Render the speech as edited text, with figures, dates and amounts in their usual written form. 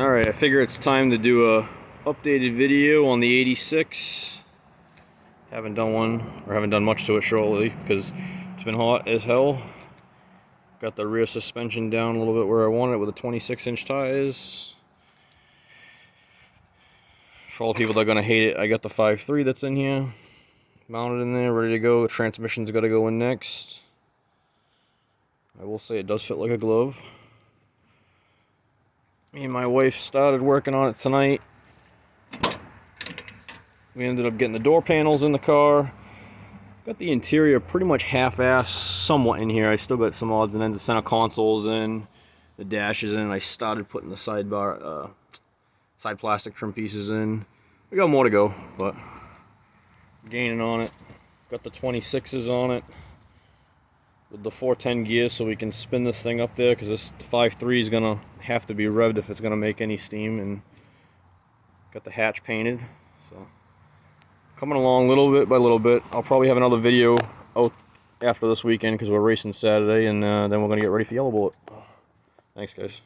Alright, I figure it's time to do a updated video on the 86. Haven't done one, or haven't done much to it shortly, because it's been hot as hell. Got the rear suspension down a little bit where I want it with the 26-inch tires. For all the people that are going to hate it, I got the 5.3 that's in here. Mounted in there, ready to go. The transmission's got to go in next. I will say it does fit like a glove. Me and my wife started working on it tonight. We ended up getting the door panels in the car. Got the interior pretty much half-assed somewhat in here. I still got some odds and ends. The center consoles in, the dash is in. I started putting the sidebar, side plastic trim pieces in. We got more to go, but gaining on it. Got the 26s on it with the 410 gears, so we can spin this thing up there, because this 5.3 is gonna have to be revved if it's gonna make any steam. And got the hatch painted, so coming along little bit by little bit. I'll probably have another video out after this weekend because we're racing Saturday, and then we're gonna get ready for Yellow Bullet. Thanks, guys.